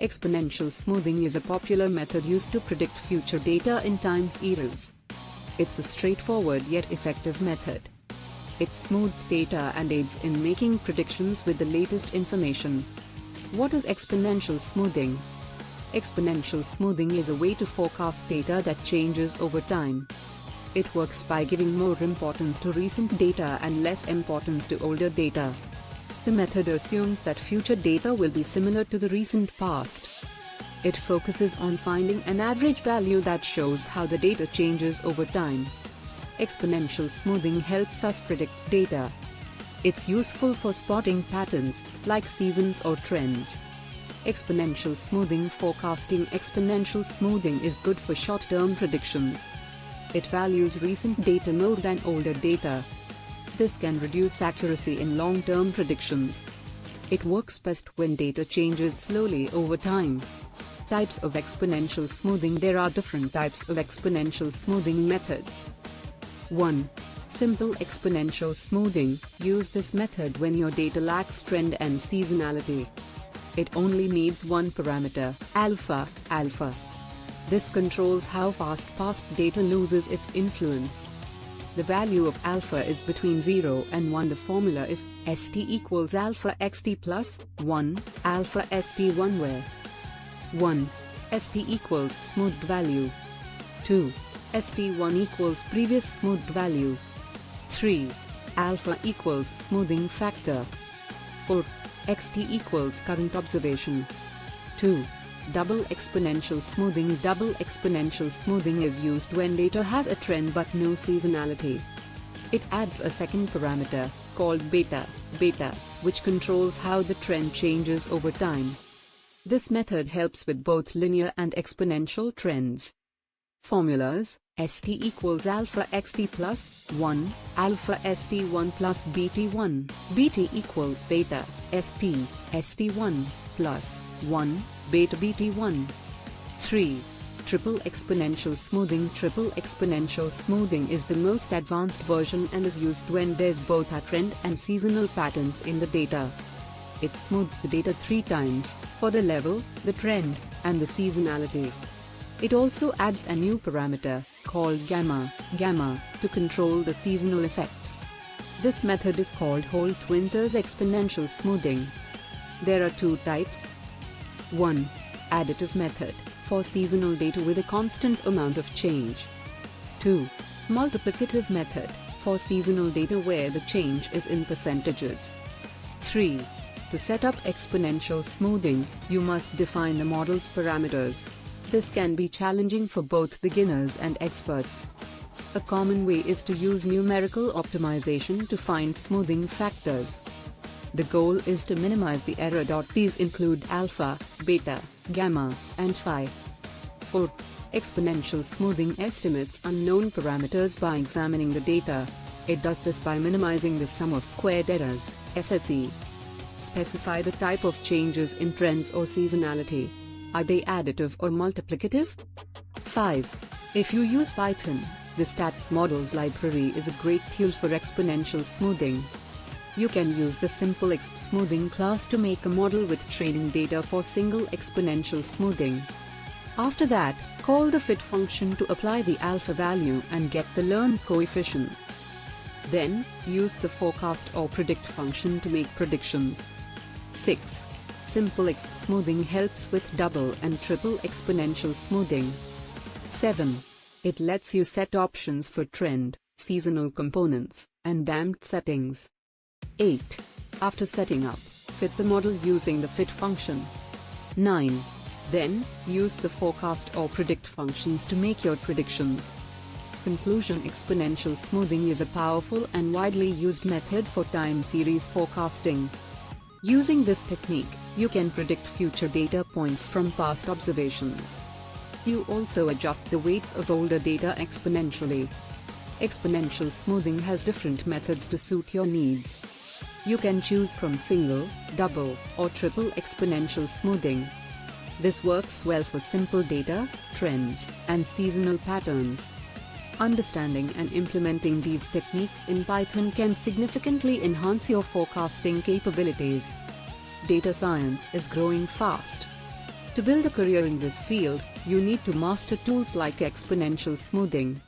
Exponential smoothing is a popular method used to predict future data in time series. It's a straightforward yet effective method. It smooths data and aids in making predictions with the latest information. What is exponential smoothing? Exponential smoothing is a way to forecast data that changes over time. It works by giving more importance to recent data and less importance to older data. The method assumes that future data will be similar to the recent past. It focuses on finding an average value that shows how the data changes over time. Exponential smoothing helps us predict data. It's useful for spotting patterns, like seasons or trends. Exponential smoothing forecasting. Exponential smoothing is good for short-term predictions. It values recent data more than older data. This can reduce accuracy in long-term predictions. It works best when data changes slowly over time. Types of exponential smoothing. There are different types of exponential smoothing methods. 1. Simple exponential smoothing. Use this method when your data lacks trend and seasonality. It only needs one parameter, alpha. This controls how fast past data loses its influence. The value of alpha is between 0 and 1. The formula is st equals alpha xt plus 1, alpha st1, where 1. st equals smoothed value. 2. st1 equals previous smoothed value. 3. Alpha equals smoothing factor. 4. xt equals current observation. 2. Double exponential smoothing. Double exponential smoothing is used when data has a trend but no seasonality. It adds a second parameter, called beta, which controls how the trend changes over time. This method helps with both linear and exponential trends. Formulas: st equals alpha xt plus 1, alpha st1 plus bt1, bt equals beta, st1 plus 1, beta bt1. 3. Triple exponential smoothing. Triple exponential smoothing is the most advanced version and is used when there's both a trend and seasonal patterns in the data. It smooths the data 3 times, for the level, the trend, and the seasonality. It also adds a new parameter, called gamma, to control the seasonal effect. This method is called Holt-Winters exponential smoothing. There are 2 types. 1. Additive method, for seasonal data with a constant amount of change. 2. Multiplicative method, for seasonal data where the change is in percentages. 3. To set up exponential smoothing, you must define the model's parameters. This can be challenging for both beginners and experts. A common way is to use numerical optimization to find smoothing factors. The goal is to minimize the error. These include alpha, beta, gamma, and phi. 4. Exponential smoothing estimates unknown parameters by examining the data. It does this by minimizing the sum of squared errors, SSE. Specify the type of changes in trends or seasonality. Are they additive or multiplicative? 5. If you use Python, the stats models library is a great tool for exponential smoothing. You can use the simple exp smoothing class to make a model with training data for single exponential smoothing. After that, call the fit function to apply the alpha value and get the learned coefficients. Then, use the forecast or predict function to make predictions. 6. Simple exp smoothing helps with double and triple exponential smoothing. 7. It lets you set options for trend, seasonal components, and damped settings. 8. After setting up, fit the model using the fit function. 9. Then, use the forecast or predict functions to make your predictions. Conclusion: exponential smoothing is a powerful and widely used method for time series forecasting. Using this technique, you can predict future data points from past observations. You also adjust the weights of older data exponentially. Exponential smoothing has different methods to suit your needs. You can choose from single, double, or triple exponential smoothing. This works well for simple data, trends, and seasonal patterns. Understanding and implementing these techniques in Python can significantly enhance your forecasting capabilities. Data science is growing fast. To build a career in this field, you need to master tools like exponential smoothing.